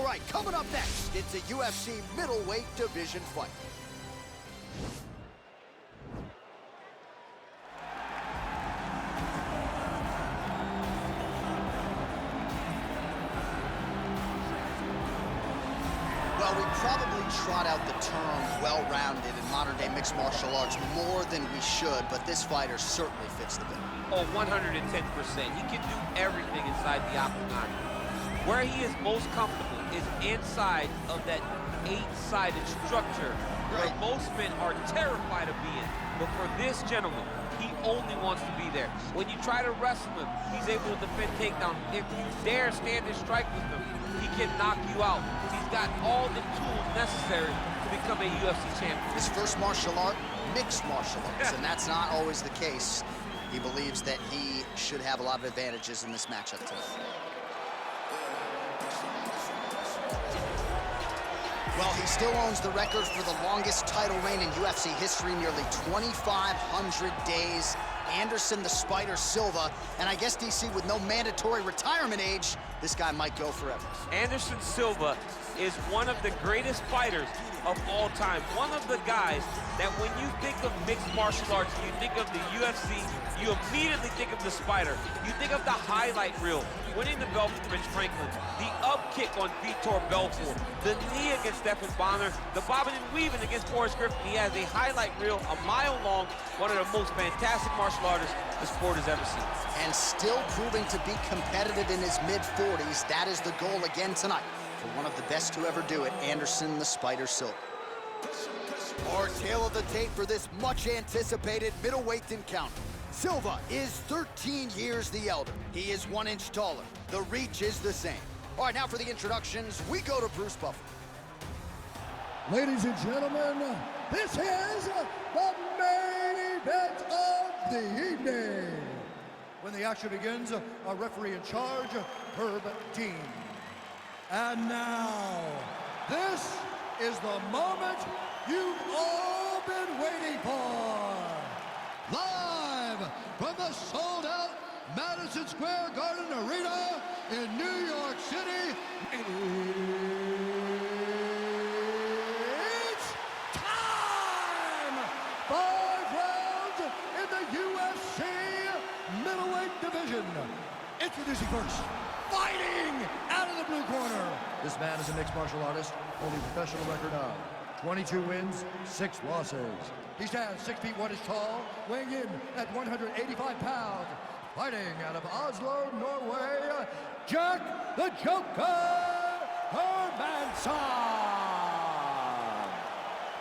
right, coming up next, it's a UFC middleweight division fight. Well, we probably trot out the term well-rounded in modern-day mixed martial arts more than we should, but this fighter certainly fits the bill. Oh, 110%. He can do everything inside the octagon. Where he is most comfortable is inside of that 8-sided structure where most men are terrified of being. But for this gentleman, he only wants to be there. When you try to wrestle him, he's able to defend takedown. If you dare stand and strike with him, he can knock you out. He's got all the tools necessary to become a UFC champion. His first martial art, mixed martial arts, and that's not always the case. He believes that he should have a lot of advantages in this matchup tonight. Well, he still owns the record for the longest title reign in UFC history, nearly 2,500 days. Anderson the Spider Silva, and I guess, DC, with no mandatory retirement age, this guy might go forever. Anderson Silva is one of the greatest fighters of all time. One of the guys that when you think of mixed martial arts, you think of the UFC, you immediately think of the Spider. You think of the highlight reel, winning the belt from Rich Franklin, the up kick on Vitor Belfort, the knee against Stephen Bonner, the bobbing and weaving against Forrest Griffin. He has a highlight reel a mile long, one of the most fantastic martial artists the sport has ever seen. And still proving to be competitive in his mid-40s. That is the goal again tonight for one of the best to ever do it, Anderson the Spider Silva. Our tale of the tape for this much-anticipated middleweight encounter. Silva is 13 years the elder. He is 1 inch taller. The reach is the same. All right, now for the introductions, we go to Bruce Buffer. Ladies and gentlemen, this is the main event of the evening. When the action begins, our referee in charge, Herb Dean. And now, this is the moment you've all been waiting for. Live from the sold-out Madison Square Garden Arena in New York City, it's time! 5 rounds in the UFC middleweight division. Introducing first, fighting out of the blue corner. This man is a mixed martial artist, holding a professional record of 22 wins, 6 losses. He stands 6 feet 1 inch tall, weighing in at 185 pounds. Fighting out of Oslo, Norway, Jack the Joker Hermansson.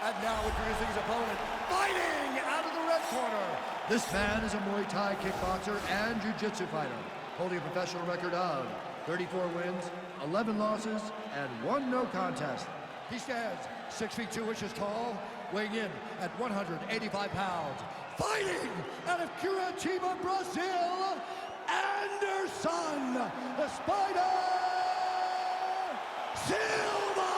And now introducing his opponent, fighting out of the red corner. This man is a Muay Thai kickboxer and jiu-jitsu fighter, holding a professional record of 34 wins, 11 losses, and 1 no contest. He stands 6 feet 2 inches tall, weighing in at 185 pounds. Fighting out of Curitiba, Brazil, Anderson, the Spider Silva!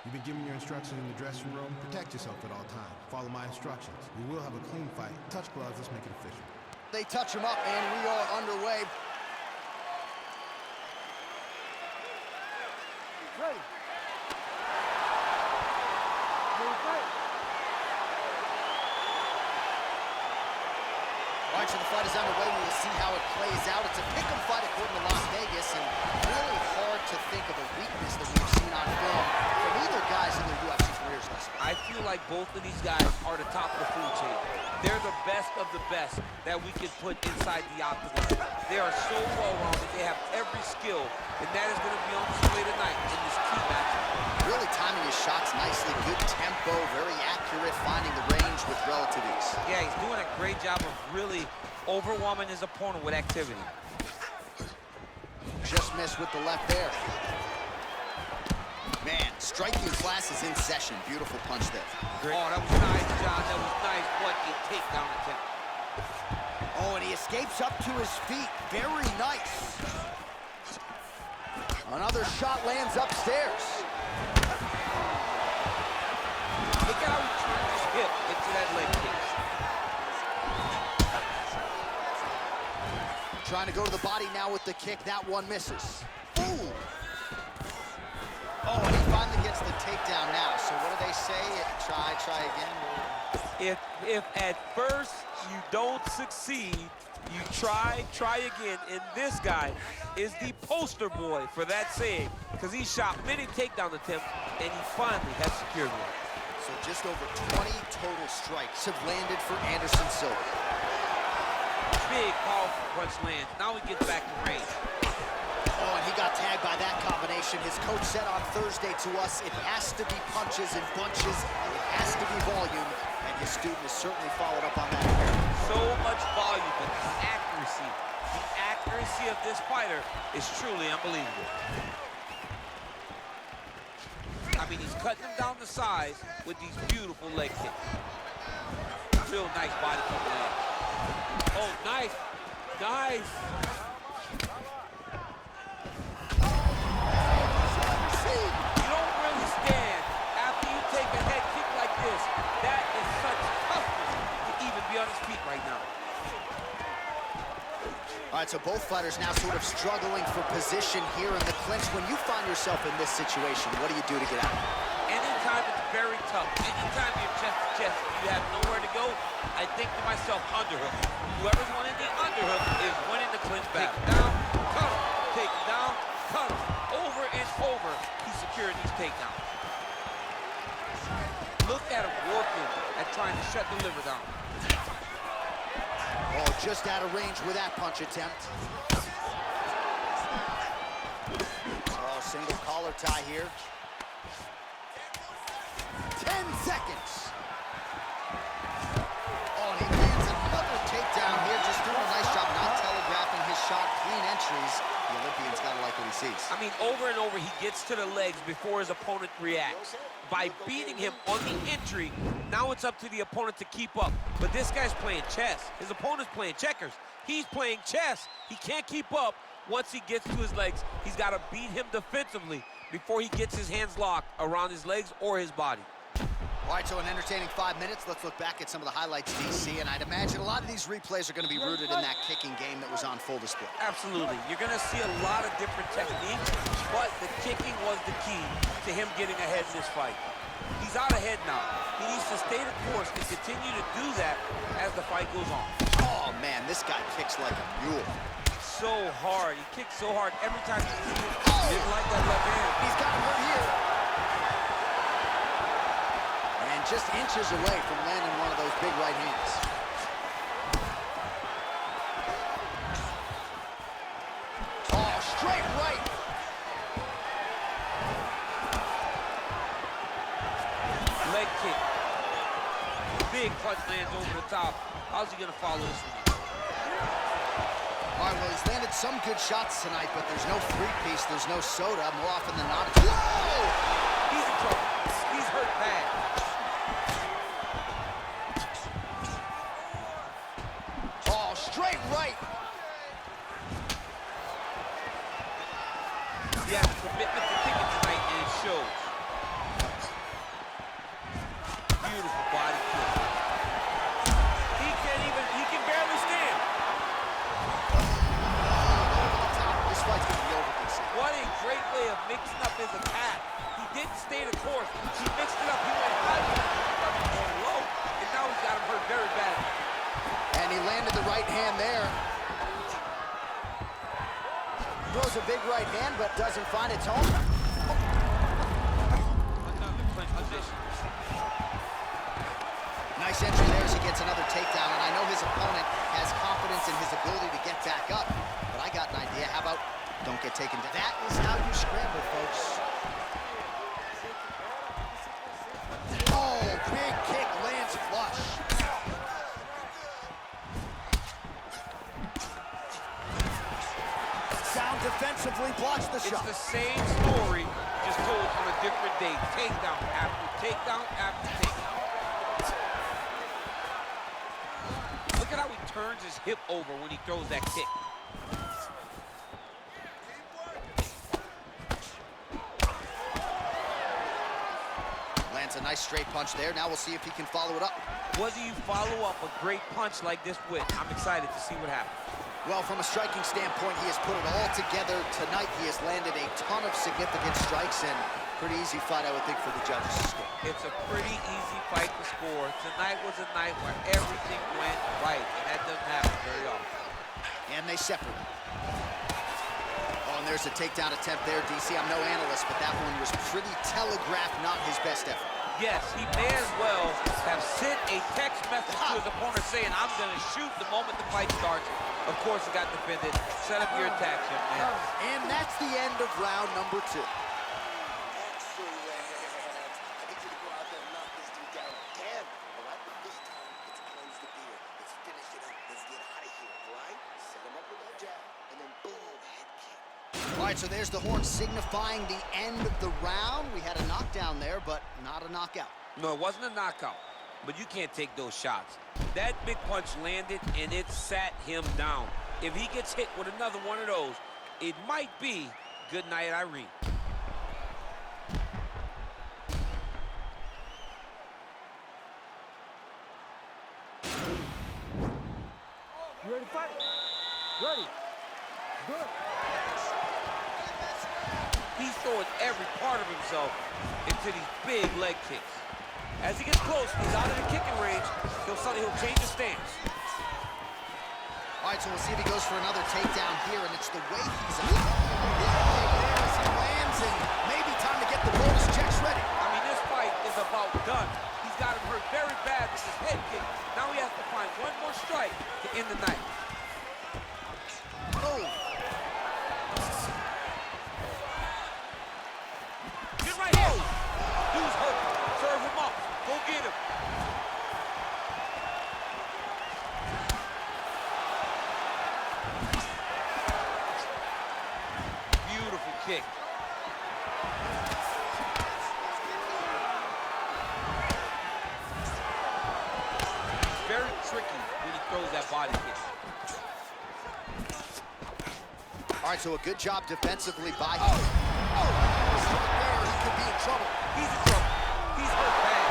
You've been given your instructions in the dressing room. Protect yourself at all times. Follow my instructions. We will have a clean fight. Touch gloves, let's make it official. They touch him up, and we are underway. Ready. All right, so the fight is underway. We will see how it plays out. It's a pick-em fight according to Las Vegas, and really hard to think of a weakness that we've seen on film from either guys in their UFC careers thus far. I feel like both of these guys are the top of the food chain. They're the best of the best that we can put inside the octagon. They are so well-rounded. They have every skill, and that is going to be on display tonight in this key matchup. Really timing his shots nicely. Good tempo, very accurate, finding the range with relative ease. Yeah, he's doing a great job of really overwhelming his opponent with activity. Just missed with the left there. Man, striking class is in session. Beautiful punch there. Great. Oh, that was nice, John. That was nice. What a takedown attempt. Oh, and he escapes up to his feet. Very nice. Another shot lands upstairs. Look at how he turned his hip into that leg kick. Trying to go to the body now with the kick. That one misses. Ooh. Oh, and he finally gets the takedown now. So what do they say? Try again. If at first you don't succeed, you try again. And this guy is the poster boy for that saying, because he shot many takedown attempts, and he finally has secured one. So just over 20 total strikes have landed for Anderson Silva. Big, powerful punch lands. Now he gets back to range. Oh, and he got tagged by that combination. His coach said on Thursday to us, it has to be punches and bunches. It has to be volume. And his student has certainly followed up on that. So much volume, but the accuracy of this fighter is truly unbelievable. I mean, he's cutting him down the sides with these beautiful leg kicks. Real nice body kick land. Oh, nice. Nice. You don't really stand after you take a head kick like this. That is such toughness to even be on his feet right now. All right, so both fighters now sort of struggling for position here in the clinch. When you find yourself in this situation, what do you do to get out? Anytime it's very tough, anytime you're chest to chest, you have nowhere to go, I think to myself, underhook. Whoever's winning the underhook is winning the clinch battle. Take it down, cut him. Over and over, he's securing these takedowns. Look at him working at trying to shut the liver down. Oh, just out of range with that punch attempt. Oh, single collar tie here. 10 seconds. Oh, and he lands another takedown here. Just doing a nice job not telegraphing his shot. Clean entries. The Olympian's got to like what he sees. I mean, over and over, he gets to the legs before his opponent reacts. By beating him on the entry, now it's up to the opponent to keep up. But this guy's playing chess. His opponent's playing checkers. He's playing chess. He can't keep up. Once he gets to his legs, he's got to beat him defensively before he gets his hands locked around his legs or his body. All right, so an entertaining 5 minutes. Let's look back at some of the highlights, DC, and I'd imagine a lot of these replays are going to be rooted in that kicking game that was on full display. Absolutely. You're going to see a lot of different techniques, but the kicking was the key to him getting ahead in this fight. He's out ahead now. He needs to stay the course and continue to do that as the fight goes on. Oh, man, this guy kicks like a mule. So hard. He kicks so hard every time he sees it. Didn't like that left hand. He's got him right here. And just inches away from landing one of those big right hands. Oh, straight right. Leg kick. Big punch lands over the top. How's he going to follow this one? All right, well, he's landed some good shots tonight, but there's no three-piece, there's no soda. More often than not, it's... Whoa! He's in trouble. He's hurt bad. Oh, straight right. He has a commitment to kicking tonight, and it shows. Beautiful body kick. He can barely stand. This fight's gonna be over, DC. What a great way of mixing up his attack. He didn't stay the course. He mixed it up. He went high, he going low, and now he's got him hurt very bad. And he landed the right hand there. Throws a big right hand, but doesn't find its home. Another clinch position. Nice entry there as he gets another takedown, and I know his opponent has confidence in his ability to get back up, but I got an idea. How about don't get taken down? That is how you scramble, folks. Oh, big kick lands flush. Sound defensively blocks the shot. It's the same story, just told on a different day. Takedown after takedown after takedown. Look at how he turns his hip over when he throws that kick. Lands a nice straight punch there. Now we'll see if he can follow it up. What do you follow up a great punch like this with? I'm excited to see what happens. Well, from a striking standpoint, he has put it all together tonight. He has landed a ton of significant strikes, and pretty easy fight, I would think, for the judges to score. It's a pretty easy fight to score. Tonight was a night where everything went right, and that doesn't happen very often. And they separate. Oh, and there's a takedown attempt there, DC. I'm no analyst, but that one was pretty telegraphed, not his best effort. Yes, he may as well have sent a text message to his opponent saying, I'm going to shoot the moment the fight starts. Of course, he got defended. Set up your attacks, young man. And that's the end of round number 2. All right, so there's the horn signifying the end of the round. We had a knockdown there, but not a knockout. No, it wasn't a knockout, but you can't take those shots. That big punch landed, and it sat him down. If he gets hit with another one of those, it might be good night, Irene. You ready to fight? Ready. Good. He's throwing every part of himself into these big leg kicks. As he gets close, he's out of the kicking range. He'll change his stance. All right, so we'll see if he goes for another takedown here, and it's the way he's up. There as he lands, and maybe time to get the bonus checks ready. I mean, this fight is about done. He's got him hurt very bad with his head kick. Now he has to find one more strike to end the night. Oh. Get right here. Dude's hurt. Serve him up. Go get him. Beautiful kick. Very tricky when he throws that body kick. All right, so a good job defensively by him. There, he could be in trouble. He's in trouble. He's hurt bad.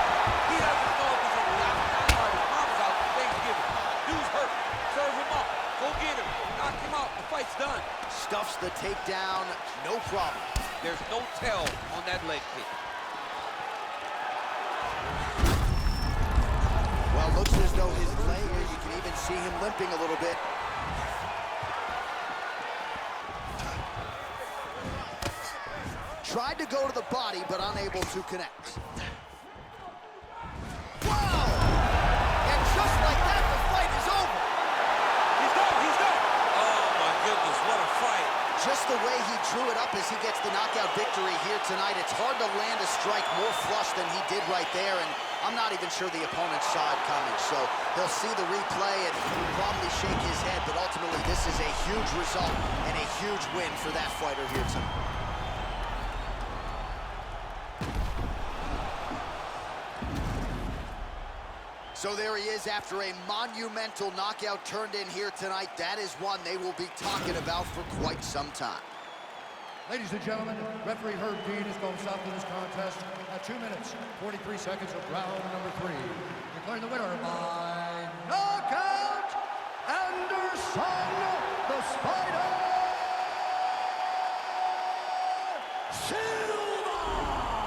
He doesn't know if he's in the outside. His mom's out for Thanksgiving. Dude's hurt. Serve him up. Go get him. Knock him out. The fight's done. Stuffs the takedown, no problem. There's no tell on that leg kick. Well, looks as though his leg, you can even see him limping a little bit. Tried to go to the body, but unable to connect. Wow! And just like that, the fight is over. He's done. He's done. Oh, my goodness. What a fight. Just the way he drew it up as he gets the knockout victory here tonight, it's hard to land a strike more flush than he did right there, and I'm not even sure the opponent saw it coming, so he'll see the replay and probably shake his head, but ultimately this is a huge result and a huge win for that fighter here tonight. So there he is after a monumental knockout turned in here tonight. That is one they will be talking about for quite some time. Ladies and gentlemen, referee Herb Dean has gone south in this contest at 2 minutes, 43 seconds of round number 3. Declaring the winner by knockout, Hermansson, the Spider.